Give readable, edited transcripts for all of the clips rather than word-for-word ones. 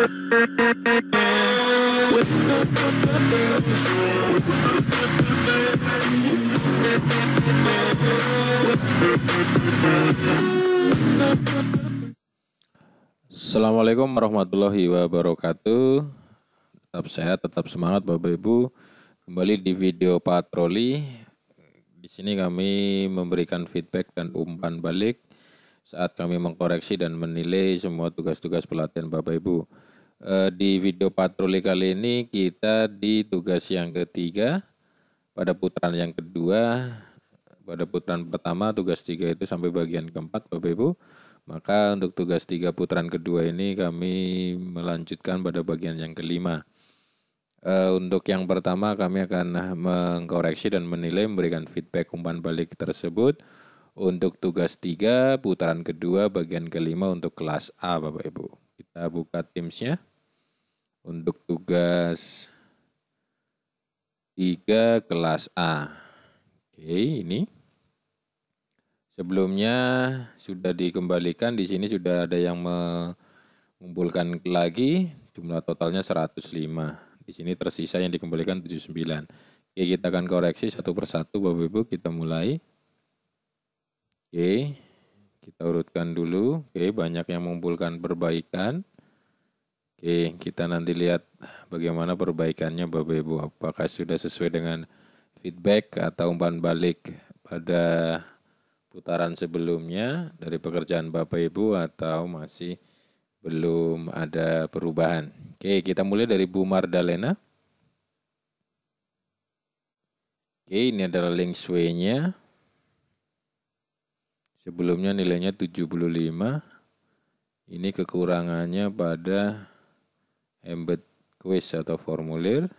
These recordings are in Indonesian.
Assalamualaikum warahmatullahi wabarakatuh. Tetap sehat, tetap semangat Bapak Ibu. Kembali di video patroli. Di sini kami memberikan feedback dan umpan balik saat kami mengkoreksi dan menilai semua tugas-tugas pelatihan Bapak Ibu. Di video patroli kali ini kita di tugas yang ketiga pada putaran yang kedua. Pada putaran pertama tugas 3 itu sampai bagian keempat Bapak Ibu. Maka untuk tugas 3 putaran kedua ini kami melanjutkan pada bagian yang kelima. Untuk yang pertama kami akan mengkoreksi dan menilai, memberikan feedback umpan balik tersebut. Untuk tugas 3 putaran kedua bagian kelima untuk kelas A Bapak Ibu. Kita buka Teams-nya. Untuk tugas 3 kelas A. Oke, ini. Sebelumnya sudah dikembalikan, di sini sudah ada yang mengumpulkan lagi, jumlah totalnya 105. Di sini tersisa yang dikembalikan 79. Oke, kita akan koreksi satu persatu Bapak Ibu, kita mulai. Oke, kita urutkan dulu. Oke, banyak yang mengumpulkan perbaikan. Oke, kita nanti lihat bagaimana perbaikannya Bapak Ibu. Apakah sudah sesuai dengan feedback atau umpan balik pada putaran sebelumnya dari pekerjaan Bapak Ibu atau masih belum ada perubahan. Oke, kita mulai dari Bu Mardalena. Oke, ini adalah link sway-nya. Sebelumnya nilainya 75. Ini kekurangannya pada embed quiz atau formulir.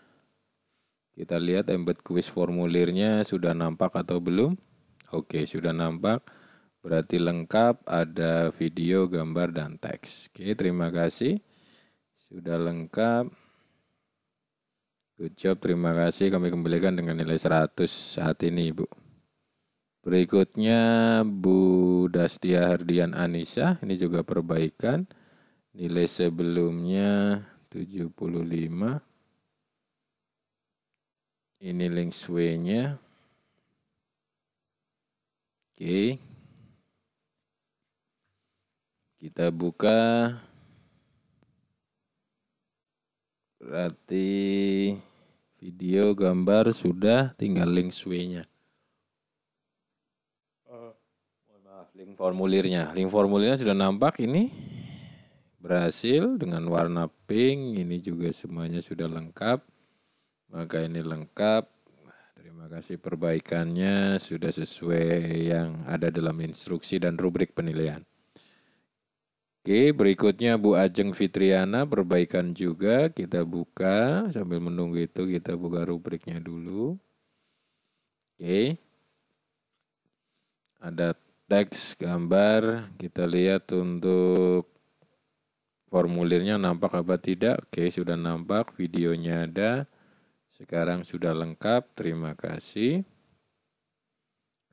Kita lihat embed quiz formulirnya sudah nampak atau belum. Oke, sudah nampak. Berarti lengkap, ada video, gambar, dan teks. Oke, terima kasih. Sudah lengkap. Good job, terima kasih. Kami kembalikan dengan nilai 100 saat ini, Ibu. Berikutnya, Bu Dastia Hardian Anissa. Ini juga perbaikan. Nilai sebelumnya 75. Ini link sway-nya. Oke. Kita buka, berarti video, gambar sudah, tinggal link sway-nya. Mohon maaf, link formulirnya. Link formulirnya sudah nampak ini. Berhasil dengan warna pink, ini juga semuanya sudah lengkap. Maka ini lengkap. Terima kasih, perbaikannya sudah sesuai yang ada dalam instruksi dan rubrik penilaian. Oke, berikutnya Bu Ajeng Fitriana, perbaikan juga. Kita buka, sambil menunggu itu kita buka rubriknya dulu. Oke. Ada teks, gambar, kita lihat untuk formulirnya nampak apa tidak. Oke, sudah nampak, videonya ada. Sekarang sudah lengkap, terima kasih.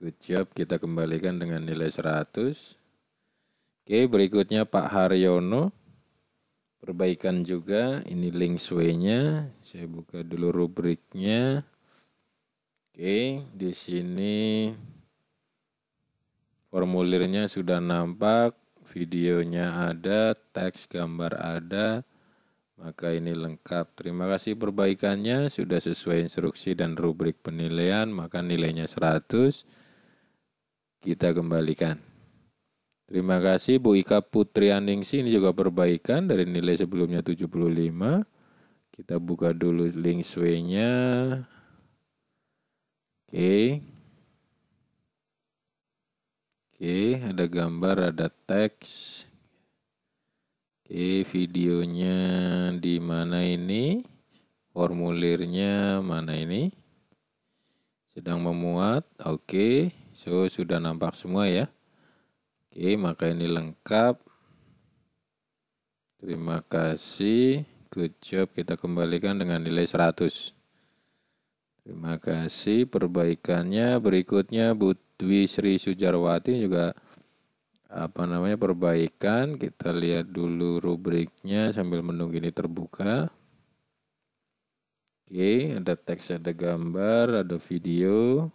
Good job, kita kembalikan dengan nilai 100. Oke, berikutnya Pak Haryono, perbaikan juga, ini link sway-nya, saya buka dulu rubriknya. Oke, di sini formulirnya sudah nampak, videonya ada, teks, gambar ada, maka ini lengkap. Terima kasih, perbaikannya sudah sesuai instruksi dan rubrik penilaian, maka nilainya 100, kita kembalikan. Terima kasih Bu Ika Putrianingsi, ini juga perbaikan dari nilai sebelumnya 75. Kita buka dulu link sway-nya. Oke. Oke, ada gambar, ada teks. Oke, videonya di mana ini? Formulirnya mana ini? Sedang memuat. Oke, so sudah nampak semua ya. Oke, maka ini lengkap. Terima kasih. Good job, kita kembalikan dengan nilai 100. Terima kasih, perbaikannya. Berikutnya Bu Dwi Sri Sujarwati juga perbaikan. Kita lihat dulu rubriknya sambil menunggu ini terbuka. Oke, ada teks, ada gambar, ada video.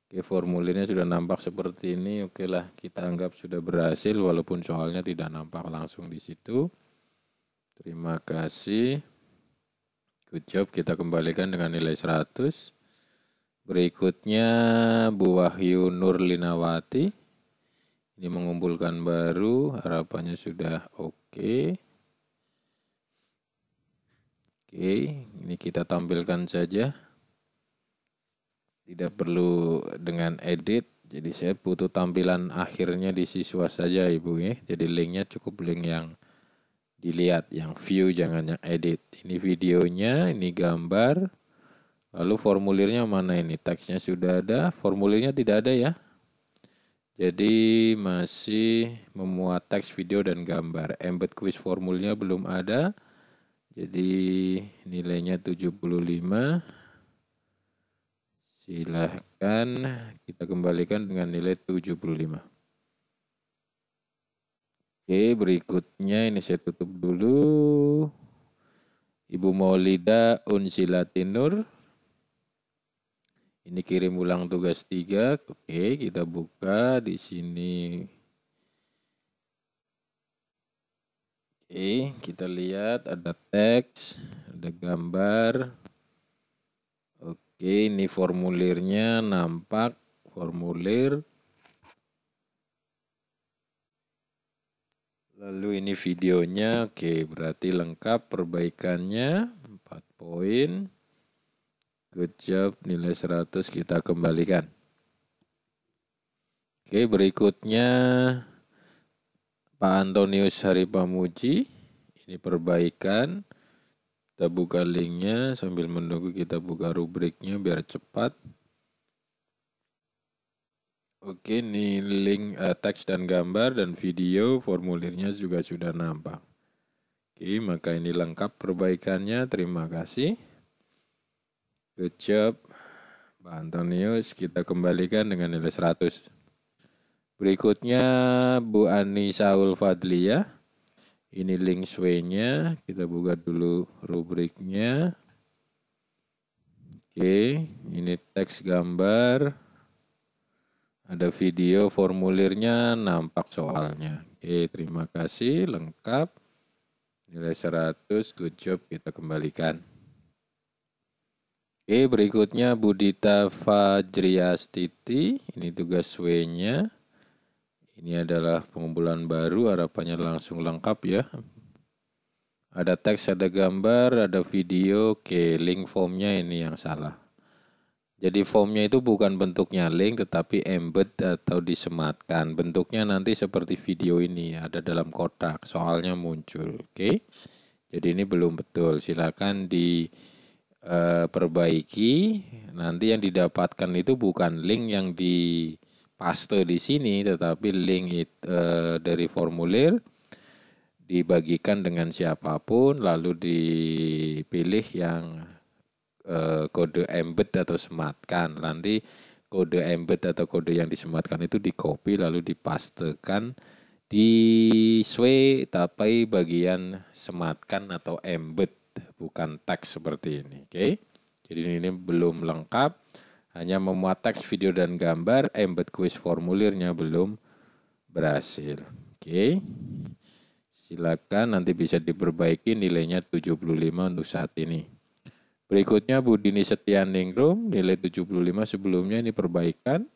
Oke, formulirnya sudah nampak seperti ini. Oke lah, kita anggap sudah berhasil walaupun soalnya tidak nampak langsung di situ. Terima kasih. Good job, kita kembalikan dengan nilai 100. Berikutnya Bu Wahyu Nurlinawati. Ini mengumpulkan baru, harapannya sudah oke. Oke, ini kita tampilkan saja. Tidak perlu dengan edit, jadi saya butuh tampilan akhirnya di siswa saja Ibu ya. Jadi linknya cukup link yang dilihat, yang view, jangan yang edit. Ini videonya, ini gambar. Lalu formulirnya mana ini? Teksnya sudah ada, formulirnya tidak ada ya. Jadi masih memuat teks, video, dan gambar. Embed quiz formulnya belum ada. Jadi nilainya 75. Silahkan kita kembalikan dengan nilai 75. Oke, berikutnya ini saya tutup dulu. Ibu Maulida Unsilatinur. Ini kirim ulang tugas 3. Oke, kita buka di sini. Oke, kita lihat ada teks, ada gambar. Oke, ini formulirnya nampak, formulir. Lalu ini videonya, oke berarti lengkap perbaikannya, 4 poin. Good job, nilai 100 kita kembalikan. Oke, berikutnya Pak Antonius Haripamuji, ini perbaikan. Kita buka linknya sambil menunggu kita buka rubriknya biar cepat. Oke, ini link teks dan gambar dan video, formulirnya juga sudah nampak. Oke, maka ini lengkap perbaikannya. Terima kasih. Good job, Pak Antonius. Kita kembalikan dengan nilai 100. Berikutnya Bu Ani Saul Fadlia. Ini link sway-nya. Kita buka dulu rubriknya. Oke, ini teks, gambar. Ada video, formulirnya nampak soalnya. Oke, terima kasih, lengkap. Nilai 100, good job, kita kembalikan. Oke, berikutnya Budita Fajriastiti. Ini tugas W-nya. Ini adalah pengumpulan baru, harapannya langsung lengkap ya. Ada teks, ada gambar, ada video. Oke, link formnya ini yang salah. Jadi formnya itu bukan bentuknya link, tetapi embed atau disematkan. Bentuknya nanti seperti video ini, ada dalam kotak, soalnya muncul. Oke, jadi ini belum betul. Silakan diperbaiki. Nanti yang didapatkan itu bukan link yang dipaste di sini, tetapi link dari formulir dibagikan dengan siapapun, lalu dipilih yang kode embed atau sematkan. Nanti kode embed atau kode yang disematkan itu di copy lalu dipastekan di sway tapi bagian sematkan atau embed, bukan teks seperti ini. Oke. Jadi ini belum lengkap, hanya memuat teks, video, dan gambar. Embed quiz formulirnya belum berhasil. Oke. Silakan nanti bisa diperbaiki, nilainya 75 untuk saat ini. Berikutnya Bu Dini Setianingrum, nilai 75 sebelumnya, ini perbaikan.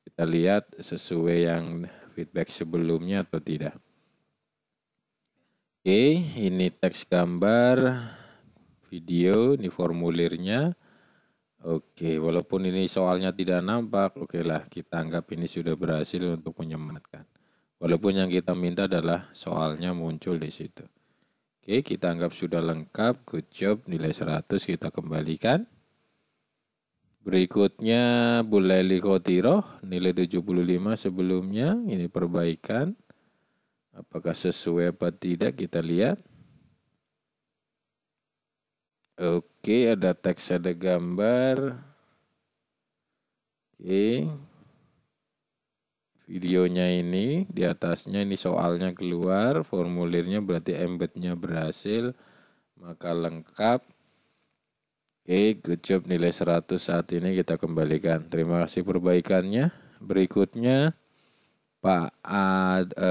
Kita lihat sesuai yang feedback sebelumnya atau tidak. Oke, ini teks, gambar, video, ini formulirnya. Oke, walaupun ini soalnya tidak nampak, oke lah, kita anggap ini sudah berhasil untuk menyematkan. Walaupun yang kita minta adalah soalnya muncul di situ. Oke, kita anggap sudah lengkap. Good job, nilai 100 kita kembalikan. Berikutnya Bu Leli Khotiroh, nilai 75 sebelumnya. Ini perbaikan. Apakah sesuai apa tidak, kita lihat. Oke, ada teks, ada gambar. Oke. videonya ini, di atasnya ini soalnya keluar, formulirnya berarti embednya berhasil, maka lengkap. Oke, good job, nilai 100 saat ini kita kembalikan. Terima kasih perbaikannya. Berikutnya Pak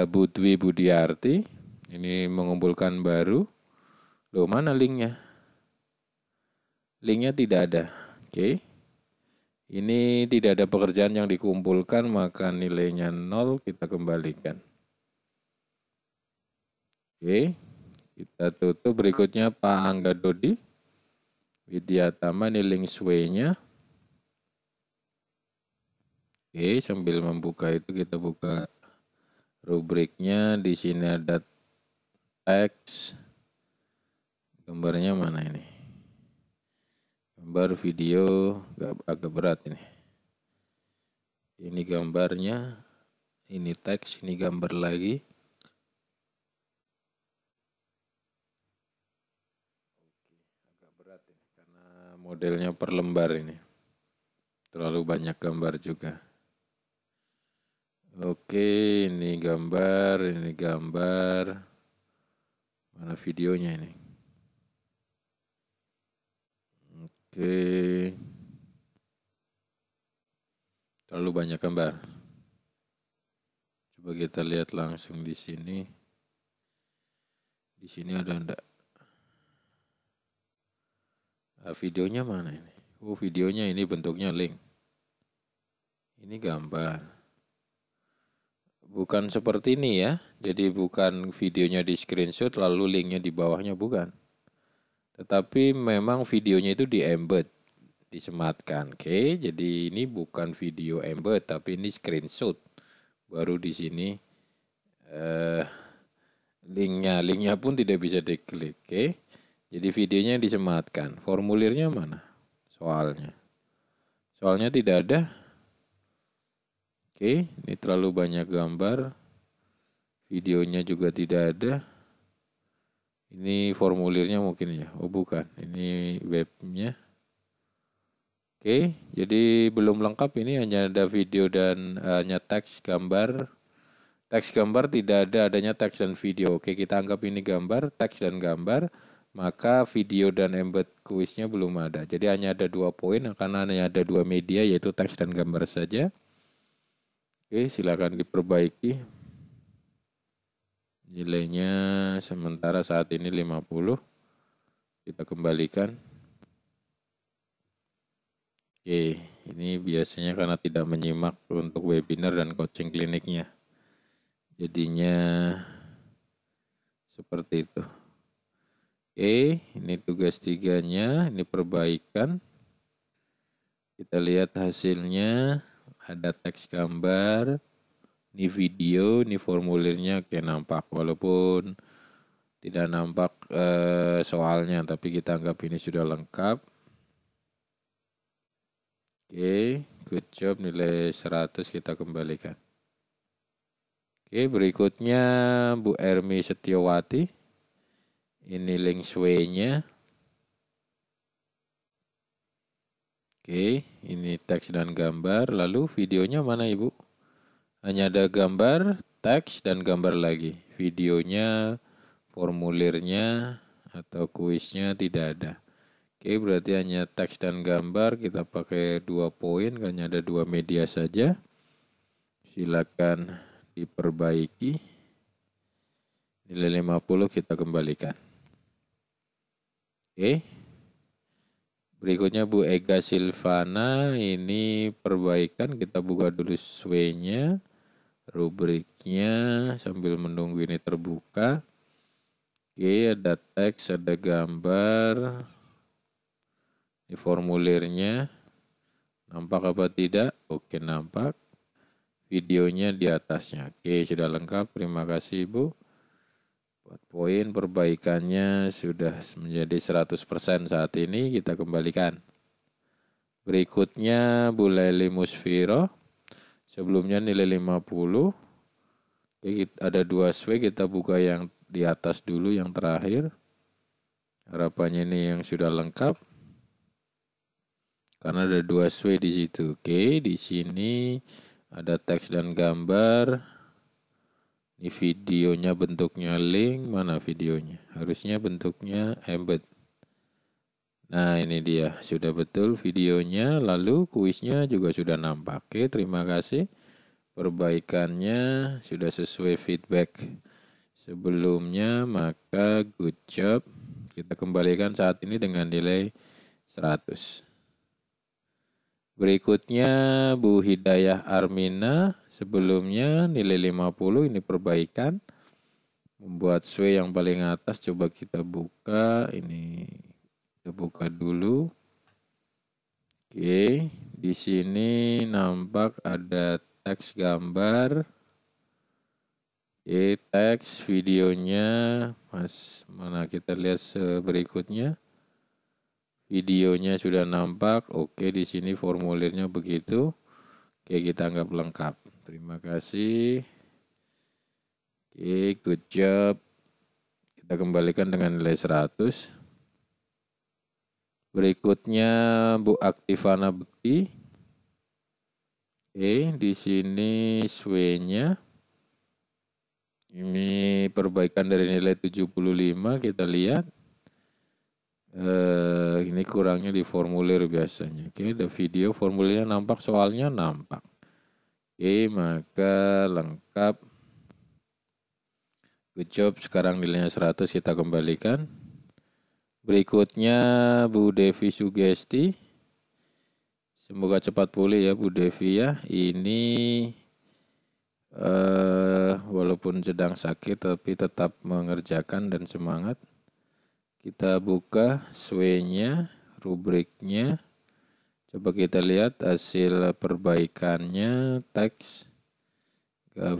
Budwi Budiarti, ini mengumpulkan baru. Loh, mana linknya? Linknya tidak ada. Oke. Ini tidak ada pekerjaan yang dikumpulkan, maka nilainya 0, kita kembalikan. Oke, kita tutup. Berikutnya Pak Angga Dodi Widyatama, ini link sway-nya. Oke, sambil membuka itu kita buka rubriknya. Di sini ada teks. Gambarnya mana ini? Gambar video agak berat ini. Ini gambarnya, ini teks, ini gambar lagi. Agak berat ini karena modelnya per lembar ini. Terlalu banyak gambar juga. Oke, ini gambar, ini gambar. Mana videonya ini? Oke. Terlalu banyak gambar. Coba kita lihat langsung di sini. Di sini ada enggak? Videonya mana ini? Oh, videonya ini bentuknya link. Ini gambar. Bukan seperti ini ya. Jadi bukan videonya di screenshot lalu linknya di bawahnya, bukan. Tetapi memang videonya itu di embed, disematkan. Oke, jadi ini bukan video embed tapi ini screenshot. Baru di sini linknya pun tidak bisa diklik. Oke, jadi videonya disematkan. Formulirnya mana? Soalnya tidak ada. Oke, ini terlalu banyak gambar. Videonya juga tidak ada. Ini formulirnya mungkin ya. Oh, bukan. Ini webnya. Oke, jadi belum lengkap, ini hanya ada video dan hanya teks gambar. Teks gambar tidak ada, adanya teks dan video. Oke, kita anggap ini gambar, teks dan gambar. Maka video dan embed kuisnya belum ada. Jadi hanya ada 2 poin karena hanya ada 2 media yaitu teks dan gambar saja. Oke, silakan diperbaiki. Nilainya sementara saat ini 50. Kita kembalikan. Oke, ini biasanya karena tidak menyimak untuk webinar dan coaching kliniknya. Jadinya seperti itu. Oke, ini tugas 3-nya, ini perbaikan. Kita lihat hasilnya. Ada teks gambar, ini video, ini formulirnya oke nampak. Walaupun tidak nampak soalnya, tapi kita anggap ini sudah lengkap. Oke, good job, nilai 100 kita kembalikan. Oke, berikutnya Bu Ermi Setiawati. Ini link sway-nya. Oke, ini teks dan gambar. Lalu videonya mana Ibu? Hanya ada gambar, teks, dan gambar lagi. Videonya, formulirnya, atau kuisnya tidak ada. Oke, berarti hanya teks dan gambar. Kita pakai 2 poin, hanya ada 2 media saja. Silakan diperbaiki. Nilai 50 kita kembalikan. Oke. Berikutnya Bu Ega Silvana, ini perbaikan. Kita buka dulu sway-nya, rubriknya sambil menunggu ini terbuka. Oke, ada teks, ada gambar. Ini formulirnya. Nampak apa tidak? Oke, nampak. Videonya di atasnya. Oke, sudah lengkap. Terima kasih Ibu. 4 poin perbaikannya sudah menjadi 100% saat ini, kita kembalikan. Berikutnya Bu Leli Musfiro, sebelumnya nilai 50. Oke, ada 2 sway, kita buka yang di atas dulu, yang terakhir. Harapannya ini yang sudah lengkap. Karena ada 2 sway di situ. Oke, di sini ada teks dan gambar. Ini videonya bentuknya link, mana videonya? Harusnya bentuknya embed. Nah ini dia, sudah betul videonya, lalu kuisnya juga sudah nampak. Oke, terima kasih. Perbaikannya sudah sesuai feedback sebelumnya, maka good job. Kita kembalikan saat ini dengan nilai 100. Berikutnya Bu Hidayah Armina, sebelumnya nilai 50, ini perbaikan. Membuat sway yang paling atas, coba kita buka, ini kita buka dulu. Oke, di sini nampak ada teks gambar. Oke, teks videonya, mana kita lihat berikutnya. Videonya sudah nampak. Oke, di sini formulirnya begitu. Oke, kita anggap lengkap. Terima kasih. Oke, good job. Kita kembalikan dengan nilai 100. Berikutnya Bu Aktivana Bekti. Oke, di sini sway-nya. Ini perbaikan dari nilai 75, kita lihat. Ini kurangnya di formulir biasanya. Oke, ada video formulirnya nampak, soalnya nampak. Oke, maka lengkap. Good job, sekarang nilainya 100, kita kembalikan. Berikutnya Bu Devi Sugesti. Semoga cepat pulih ya Bu Devi ya. Ini walaupun sedang sakit tapi tetap mengerjakan dan semangat. Kita buka sway-nya, rubriknya. Coba kita lihat hasil perbaikannya, teks,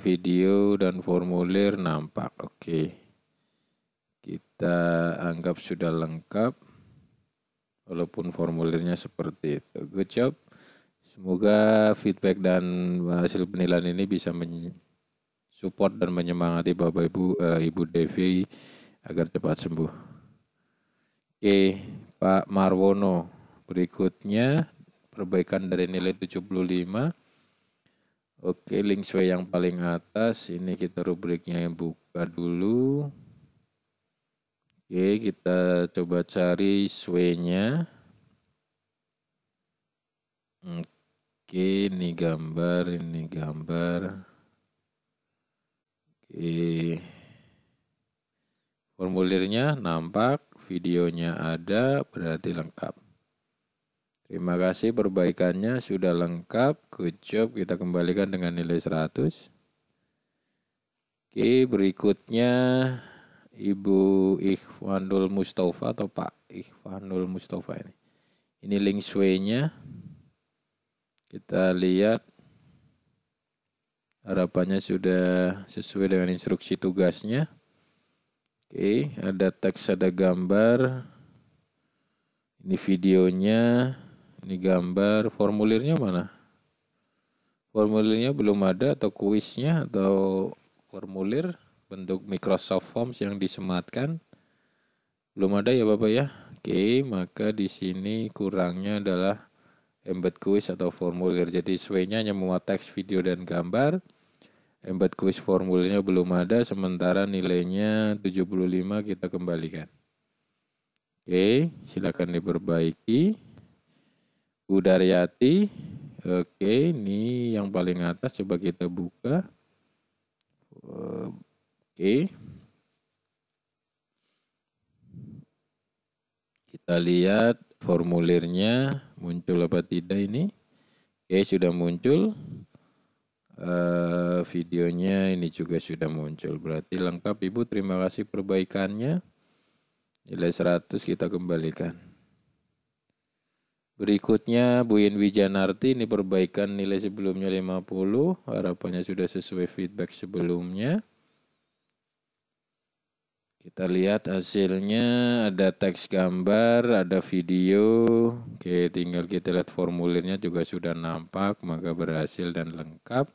video dan formulir nampak. Oke. Kita anggap sudah lengkap. Walaupun formulirnya seperti itu. Good job. Semoga feedback dan hasil penilaian ini bisa support dan menyemangati Bapak Ibu, Ibu Devi agar cepat sembuh. Oke, Pak Marwono. Berikutnya perbaikan dari nilai 75. Oke, link sway yang paling atas. Ini kita rubriknya yang buka dulu. Oke, kita coba cari sway-nya. Oke, ini gambar, ini gambar. Oke. Formulirnya nampak, videonya ada, berarti lengkap. Terima kasih, perbaikannya sudah lengkap. Good job, kita kembalikan dengan nilai 100. Oke, berikutnya Ibu Ikhwanul Mustafa atau Pak Ikhwanul Mustafa ini. Ini link sway-nya. Kita lihat. Harapannya sudah sesuai dengan instruksi tugasnya. Oke, ada teks, ada gambar. Ini videonya, ini gambar. Formulirnya mana? Formulirnya belum ada, atau kuisnya, atau formulir bentuk Microsoft Forms yang disematkan. Belum ada ya Bapak ya? Oke, maka di sini kurangnya adalah embed kuis atau formulir. Jadi sway-nya hanya memuat teks, video, dan gambar. Embed kuis formulirnya belum ada, sementara nilainya 75, kita kembalikan. Oke, silakan diperbaiki. Bu Daryati. Oke, ini yang paling atas, coba kita buka. Oke. Kita lihat formulirnya muncul apa tidak ini. Oke, sudah muncul. Videonya ini juga sudah muncul, berarti lengkap Ibu. Terima kasih perbaikannya. Nilai 100 kita kembalikan. Berikutnya Bu Yen Wijanarti, ini perbaikan nilai sebelumnya 50, harapannya sudah sesuai feedback sebelumnya. Kita lihat hasilnya, ada teks, gambar, ada video. Oke, tinggal kita lihat formulirnya juga sudah nampak, maka berhasil dan lengkap.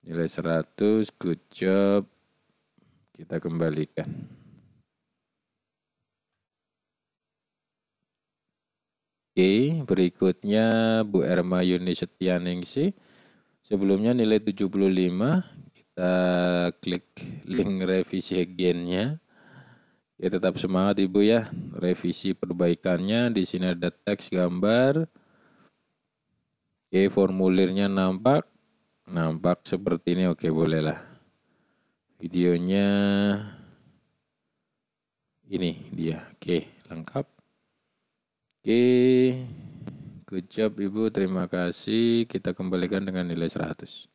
Nilai 100, good job. Kita kembalikan. Oke, berikutnya Bu Erma Yuni Setianingsih. Sebelumnya nilai 75, kita klik link revisi gennya. Ya tetap semangat Ibu ya, revisi perbaikannya. Di sini ada teks gambar. Oke, formulirnya nampak seperti ini. Oke, bolehlah. Videonya ini dia. Oke, lengkap. Oke, good job Ibu, terima kasih. Kita kembalikan dengan nilai 100.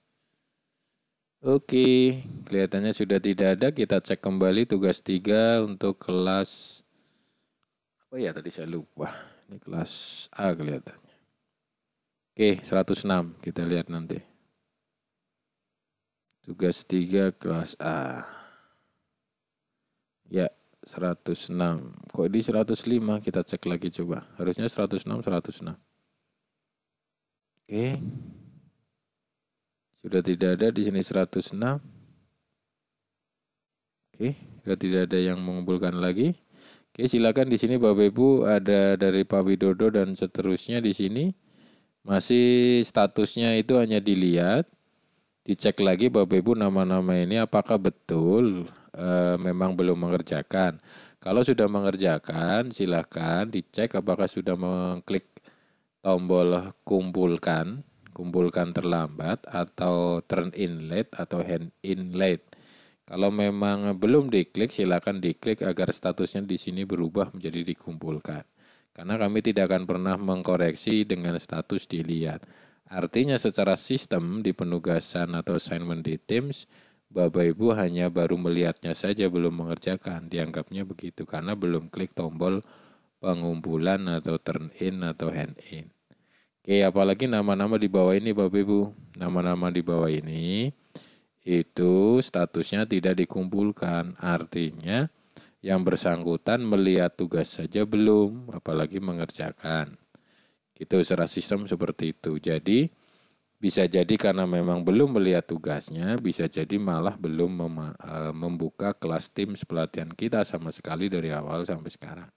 Oke, kelihatannya sudah tidak ada. Kita cek kembali tugas 3 untuk kelas, apa ya tadi saya lupa. Ini kelas A kelihatannya. Oke, 106 kita lihat nanti. Tugas 3 kelas A. Ya, 106. Kok di 105? Kita cek lagi coba. Harusnya 106, 106. Oke. Sudah tidak ada di sini 106. Oke, sudah tidak ada yang mengumpulkan lagi. Oke, silakan di sini Bapak Ibu ada dari Pak Widodo dan seterusnya di sini. Masih statusnya itu hanya dilihat. Dicek lagi Bapak Ibu nama-nama ini apakah betul memang belum mengerjakan. Kalau sudah mengerjakan, silakan dicek apakah sudah mengklik tombol kumpulkan terlambat atau turn in late atau hand in late. Kalau memang belum diklik, silakan diklik agar statusnya di sini berubah menjadi dikumpulkan. Karena kami tidak akan pernah mengkoreksi dengan status dilihat. Artinya secara sistem di penugasan atau assignment di Teams, Bapak Ibu hanya baru melihatnya saja, belum mengerjakan. Dianggapnya begitu karena belum klik tombol pengumpulan atau turn in atau hand in. Oke, apalagi nama-nama di bawah ini Bapak Ibu. Nama-nama di bawah ini itu statusnya tidak dikumpulkan. Artinya yang bersangkutan melihat tugas saja belum, apalagi mengerjakan. Gitu secara sistem seperti itu. Jadi bisa jadi karena memang belum melihat tugasnya, bisa jadi malah belum membuka kelas Teams pelatihan kita sama sekali dari awal sampai sekarang.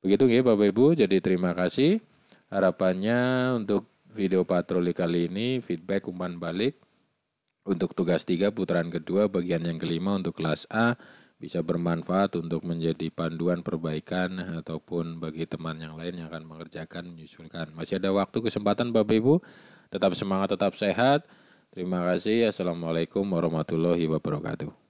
Begitu ya Bapak Ibu, jadi terima kasih. Harapannya untuk video patroli kali ini feedback umpan balik untuk tugas 3 putaran kedua bagian yang kelima untuk kelas A bisa bermanfaat untuk menjadi panduan perbaikan ataupun bagi teman yang lain yang akan mengerjakan menyusulkan. Masih ada waktu kesempatan Bapak Ibu, tetap semangat, tetap sehat. Terima kasih. Assalamualaikum warahmatullahi wabarakatuh.